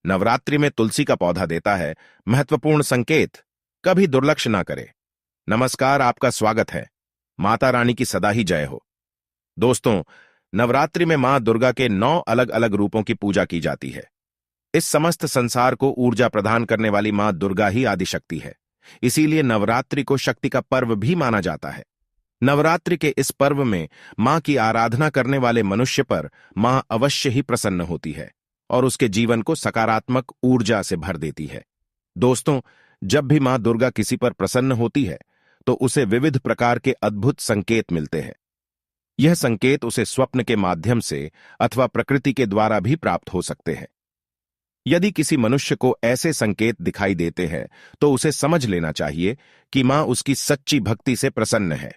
नवरात्रि में तुलसी का पौधा देता है महत्वपूर्ण संकेत। कभी दुर्लक्ष्य ना करें। नमस्कार, आपका स्वागत है। माता रानी की सदा ही जय हो। दोस्तों, नवरात्रि में मां दुर्गा के 9 अलग अलग रूपों की पूजा की जाती है। इस समस्त संसार को ऊर्जा प्रदान करने वाली मां दुर्गा ही आदिशक्ति है। इसीलिए नवरात्रि को शक्ति का पर्व भी माना जाता है। नवरात्रि के इस पर्व में मां की आराधना करने वाले मनुष्य पर मां अवश्य ही प्रसन्न होती है और उसके जीवन को सकारात्मक ऊर्जा से भर देती है। दोस्तों, जब भी मां दुर्गा किसी पर प्रसन्न होती है तो उसे विविध प्रकार के अद्भुत संकेत मिलते हैं। यह संकेत उसे स्वप्न के माध्यम से अथवा प्रकृति के द्वारा भी प्राप्त हो सकते हैं। यदि किसी मनुष्य को ऐसे संकेत दिखाई देते हैं तो उसे समझ लेना चाहिए कि मां उसकी सच्ची भक्ति से प्रसन्न है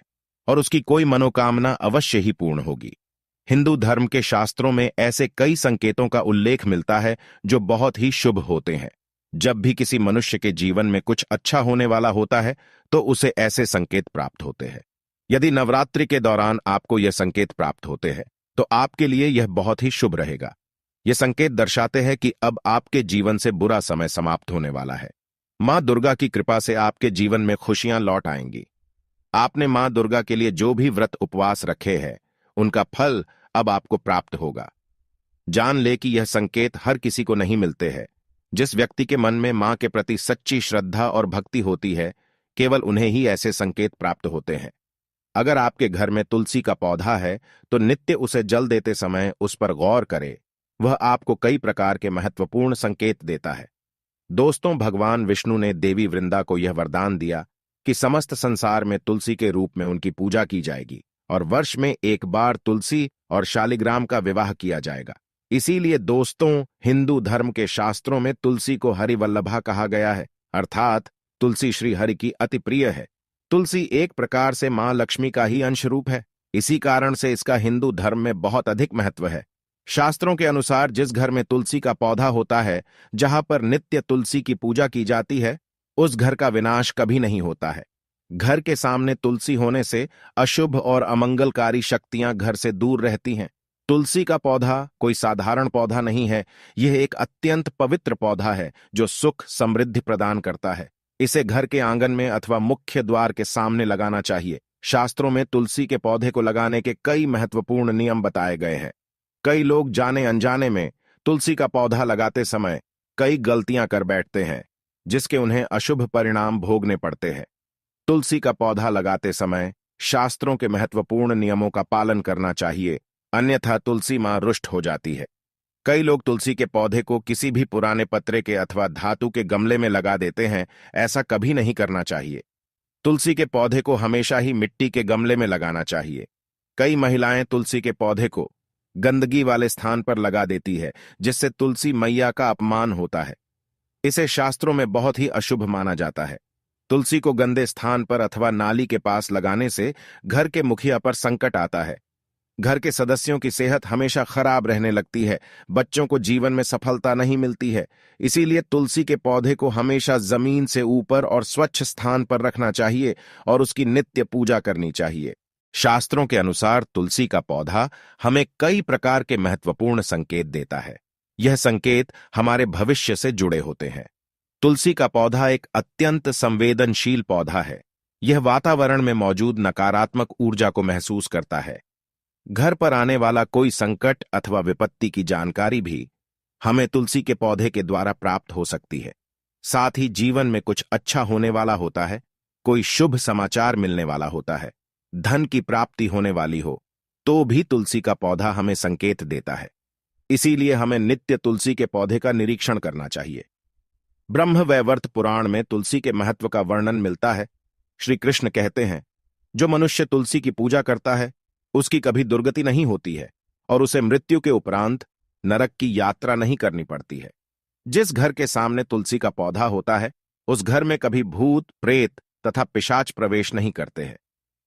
और उसकी कोई मनोकामना अवश्य ही पूर्ण होगी। हिंदू धर्म के शास्त्रों में ऐसे कई संकेतों का उल्लेख मिलता है जो बहुत ही शुभ होते हैं। जब भी किसी मनुष्य के जीवन में कुछ अच्छा होने वाला होता है तो उसे ऐसे संकेत प्राप्त होते हैं। यदि नवरात्रि के दौरान आपको यह संकेत प्राप्त होते हैं तो आपके लिए यह बहुत ही शुभ रहेगा। ये संकेत दर्शाते हैं कि अब आपके जीवन से बुरा समय समाप्त होने वाला है। मां दुर्गा की कृपा से आपके जीवन में खुशियां लौट आएंगी। आपने मां दुर्गा के लिए जो भी व्रत उपवास रखे हैं उनका फल अब आपको प्राप्त होगा। जान ले कि यह संकेत हर किसी को नहीं मिलते हैं। जिस व्यक्ति के मन में मां के प्रति सच्ची श्रद्धा और भक्ति होती है, केवल उन्हें ही ऐसे संकेत प्राप्त होते हैं। अगर आपके घर में तुलसी का पौधा है तो नित्य उसे जल देते समय उस पर गौर करें। वह आपको कई प्रकार के महत्वपूर्ण संकेत देता है। दोस्तों, भगवान विष्णु ने देवी वृंदा को यह वरदान दिया कि समस्त संसार में तुलसी के रूप में उनकी पूजा की जाएगी और वर्ष में एक बार तुलसी और शालिग्राम का विवाह किया जाएगा। इसीलिए दोस्तों, हिंदू धर्म के शास्त्रों में तुलसी को हरिवल्लभा कहा गया है, अर्थात तुलसी श्री हरि की अति प्रिय है। तुलसी एक प्रकार से मां लक्ष्मी का ही अंश रूप है। इसी कारण से इसका हिंदू धर्म में बहुत अधिक महत्व है। शास्त्रों के अनुसार जिस घर में तुलसी का पौधा होता है, जहां पर नित्य तुलसी की पूजा की जाती है, उस घर का विनाश कभी नहीं होता है। घर के सामने तुलसी होने से अशुभ और अमंगलकारी शक्तियां घर से दूर रहती हैं। तुलसी का पौधा कोई साधारण पौधा नहीं है। यह एक अत्यंत पवित्र पौधा है जो सुख समृद्धि प्रदान करता है। इसे घर के आंगन में अथवा मुख्य द्वार के सामने लगाना चाहिए। शास्त्रों में तुलसी के पौधे को लगाने के कई महत्वपूर्ण नियम बताए गए हैं। कई लोग जाने अनजाने में तुलसी का पौधा लगाते समय कई गलतियां कर बैठते हैं, जिसके उन्हें अशुभ परिणाम भोगने पड़ते हैं। तुलसी का पौधा लगाते समय शास्त्रों के महत्वपूर्ण नियमों का पालन करना चाहिए, अन्यथा तुलसी मां रुष्ट हो जाती है। कई लोग तुलसी के पौधे को किसी भी पुराने पत्रे के अथवा धातु के गमले में लगा देते हैं। ऐसा कभी नहीं करना चाहिए। तुलसी के पौधे को हमेशा ही मिट्टी के गमले में लगाना चाहिए। कई महिलाएं तुलसी के पौधे को गंदगी वाले स्थान पर लगा देती है, जिससे तुलसी मैया का अपमान होता है। इसे शास्त्रों में बहुत ही अशुभ माना जाता है। तुलसी को गंदे स्थान पर अथवा नाली के पास लगाने से घर के मुखिया पर संकट आता है। घर के सदस्यों की सेहत हमेशा खराब रहने लगती है। बच्चों को जीवन में सफलता नहीं मिलती है। इसीलिए तुलसी के पौधे को हमेशा जमीन से ऊपर और स्वच्छ स्थान पर रखना चाहिए और उसकी नित्य पूजा करनी चाहिए। शास्त्रों के अनुसार तुलसी का पौधा हमें कई प्रकार के महत्वपूर्ण संकेत देता है। यह संकेत हमारे भविष्य से जुड़े होते हैं। तुलसी का पौधा एक अत्यंत संवेदनशील पौधा है। यह वातावरण में मौजूद नकारात्मक ऊर्जा को महसूस करता है। घर पर आने वाला कोई संकट अथवा विपत्ति की जानकारी भी हमें तुलसी के पौधे के द्वारा प्राप्त हो सकती है। साथ ही जीवन में कुछ अच्छा होने वाला होता है, कोई शुभ समाचार मिलने वाला होता है, धन की प्राप्ति होने वाली हो, तो भी तुलसी का पौधा हमें संकेत देता है। इसीलिए हमें नित्य तुलसी के पौधे का निरीक्षण करना चाहिए। ब्रह्म वैवर्त पुराण में तुलसी के महत्व का वर्णन मिलता है। श्री कृष्ण कहते हैं, जो मनुष्य तुलसी की पूजा करता है उसकी कभी दुर्गति नहीं होती है और उसे मृत्यु के उपरांत नरक की यात्रा नहीं करनी पड़ती है। जिस घर के सामने तुलसी का पौधा होता है उस घर में कभी भूत, प्रेत तथा पिशाच प्रवेश नहीं करते हैं।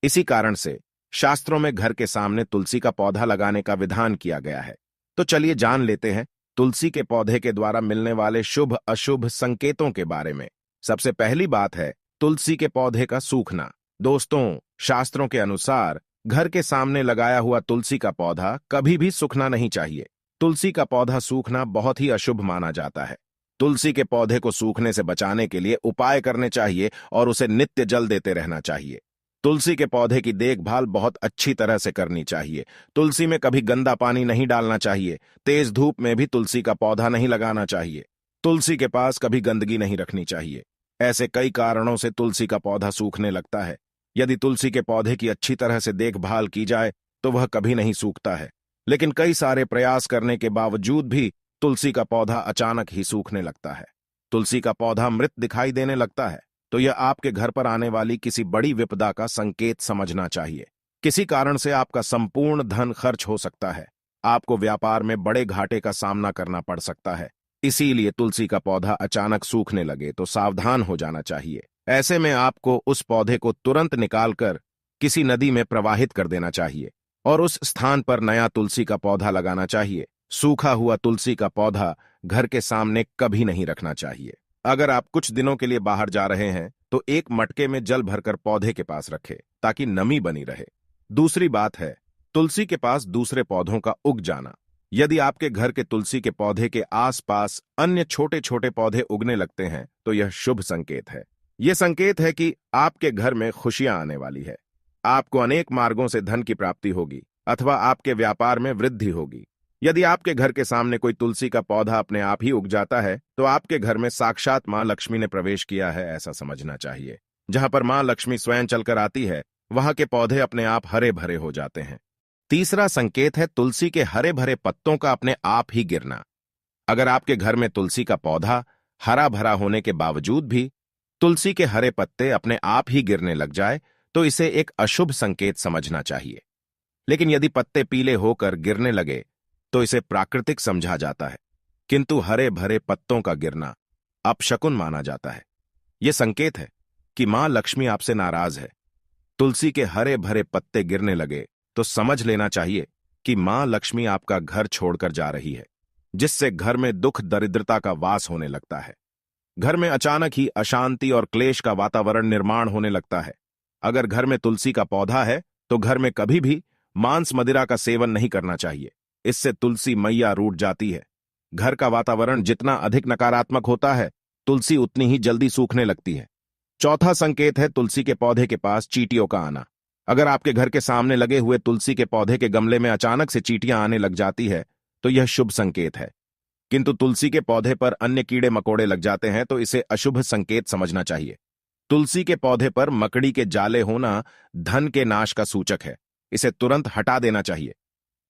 इसी कारण से शास्त्रों में घर के सामने तुलसी का पौधा लगाने का विधान किया गया है। तो चलिए जान लेते हैं तुलसी के पौधे के द्वारा मिलने वाले शुभ अशुभ संकेतों के बारे में। सबसे पहली बात है तुलसी के पौधे का सूखना। दोस्तों, शास्त्रों के अनुसार घर के सामने लगाया हुआ तुलसी का पौधा कभी भी सूखना नहीं चाहिए। तुलसी का पौधा सूखना बहुत ही अशुभ माना जाता है। तुलसी के पौधे को सूखने से बचाने के लिए उपाय करने चाहिए और उसे नित्य जल देते रहना चाहिए। तुलसी के पौधे की देखभाल बहुत अच्छी तरह से करनी चाहिए। तुलसी में कभी गंदा पानी नहीं डालना चाहिए। तेज धूप में भी तुलसी का पौधा नहीं लगाना चाहिए। तुलसी के पास कभी गंदगी नहीं रखनी चाहिए। ऐसे कई कारणों से तुलसी का पौधा सूखने लगता है। यदि तुलसी के पौधे की अच्छी तरह से देखभाल की जाए तो वह कभी नहीं सूखता है, लेकिन कई सारे प्रयास करने के बावजूद भी तुलसी का पौधा अचानक ही सूखने लगता है। तुलसी का पौधा मृत दिखाई देने लगता है तो यह आपके घर पर आने वाली किसी बड़ी विपदा का संकेत समझना चाहिए। किसी कारण से आपका संपूर्ण धन खर्च हो सकता है। आपको व्यापार में बड़े घाटे का सामना करना पड़ सकता है। इसीलिए तुलसी का पौधा अचानक सूखने लगे तो सावधान हो जाना चाहिए। ऐसे में आपको उस पौधे को तुरंत निकालकर किसी नदी में प्रवाहित कर देना चाहिए और उस स्थान पर नया तुलसी का पौधा लगाना चाहिए। सूखा हुआ तुलसी का पौधा घर के सामने कभी नहीं रखना चाहिए। अगर आप कुछ दिनों के लिए बाहर जा रहे हैं तो एक मटके में जल भरकर पौधे के पास रखें ताकि नमी बनी रहे। दूसरी बात है तुलसी के पास दूसरे पौधों का उग जाना। यदि आपके घर के तुलसी के पौधे के आसपास अन्य छोटे छोटे पौधे उगने लगते हैं तो यह शुभ संकेत है। यह संकेत है कि आपके घर में खुशियां आने वाली है। आपको अनेक मार्गों से धन की प्राप्ति होगी अथवा आपके व्यापार में वृद्धि होगी। यदि आपके घर के सामने कोई तुलसी का पौधा अपने आप ही उग जाता है तो आपके घर में साक्षात मां लक्ष्मी ने प्रवेश किया है, ऐसा समझना चाहिए। जहां पर मां लक्ष्मी स्वयं चलकर आती है वहां के पौधे अपने आप हरे भरे हो जाते हैं। तीसरा संकेत है तुलसी के हरे भरे पत्तों का अपने आप ही गिरना। अगर आपके घर में तुलसी का पौधा हरा भरा होने के बावजूद भी तुलसी के हरे पत्ते अपने आप ही गिरने लग जाए तो इसे एक अशुभ संकेत समझना चाहिए। लेकिन यदि पत्ते पीले होकर गिरने लगे तो इसे प्राकृतिक समझा जाता है, किंतु हरे भरे पत्तों का गिरना अपशकुन माना जाता है। यह संकेत है कि मां लक्ष्मी आपसे नाराज है। तुलसी के हरे भरे पत्ते गिरने लगे तो समझ लेना चाहिए कि मां लक्ष्मी आपका घर छोड़कर जा रही है, जिससे घर में दुख दरिद्रता का वास होने लगता है। घर में अचानक ही अशांति और क्लेश का वातावरण निर्माण होने लगता है। अगर घर में तुलसी का पौधा है तो घर में कभी भी मांस मदिरा का सेवन नहीं करना चाहिए। इससे तुलसी मैया रूठ जाती है। घर का वातावरण जितना अधिक नकारात्मक होता है तुलसी उतनी ही जल्दी सूखने लगती है। चौथा संकेत है तुलसी के पौधे के पास चींटियों का आना। अगर आपके घर के सामने लगे हुए तुलसी के पौधे के गमले में अचानक से चींटियां आने लग जाती है तो यह शुभ संकेत है, किंतु तुलसी के पौधे पर अन्य कीड़े मकोड़े लग जाते हैं तो इसे अशुभ संकेत समझना चाहिए। तुलसी के पौधे पर मकड़ी के जाले होना धन के नाश का सूचक है। इसे तुरंत हटा देना चाहिए।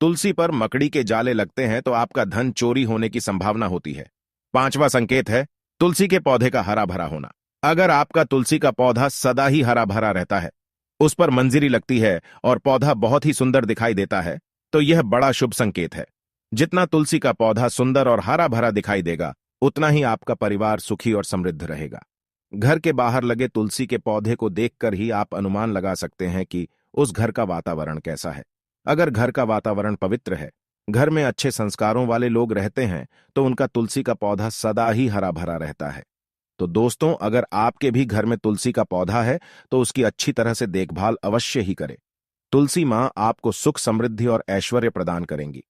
तुलसी पर मकड़ी के जाले लगते हैं तो आपका धन चोरी होने की संभावना होती है। पांचवा संकेत है तुलसी के पौधे का हरा भरा होना। अगर आपका तुलसी का पौधा सदा ही हरा भरा रहता है, उस पर मंजरी लगती है और पौधा बहुत ही सुंदर दिखाई देता है तो यह बड़ा शुभ संकेत है। जितना तुलसी का पौधा सुंदर और हरा भरा दिखाई देगा उतना ही आपका परिवार सुखी और समृद्ध रहेगा। घर के बाहर लगे तुलसी के पौधे को देखकर ही आप अनुमान लगा सकते हैं कि उस घर का वातावरण कैसा है। अगर घर का वातावरण पवित्र है, घर में अच्छे संस्कारों वाले लोग रहते हैं तो उनका तुलसी का पौधा सदा ही हरा भरा रहता है। तो दोस्तों, अगर आपके भी घर में तुलसी का पौधा है तो उसकी अच्छी तरह से देखभाल अवश्य ही करें। तुलसी मां आपको सुख, समृद्धि और ऐश्वर्य प्रदान करेंगी।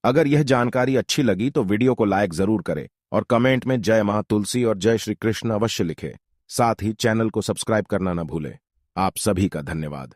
अगर यह जानकारी अच्छी लगी तो वीडियो को लाइक जरूर करें और कमेंट में जय मां तुलसी और जय श्री कृष्ण अवश्य लिखें। साथ ही चैनल को सब्सक्राइब करना न भूलें। आप सभी का धन्यवाद।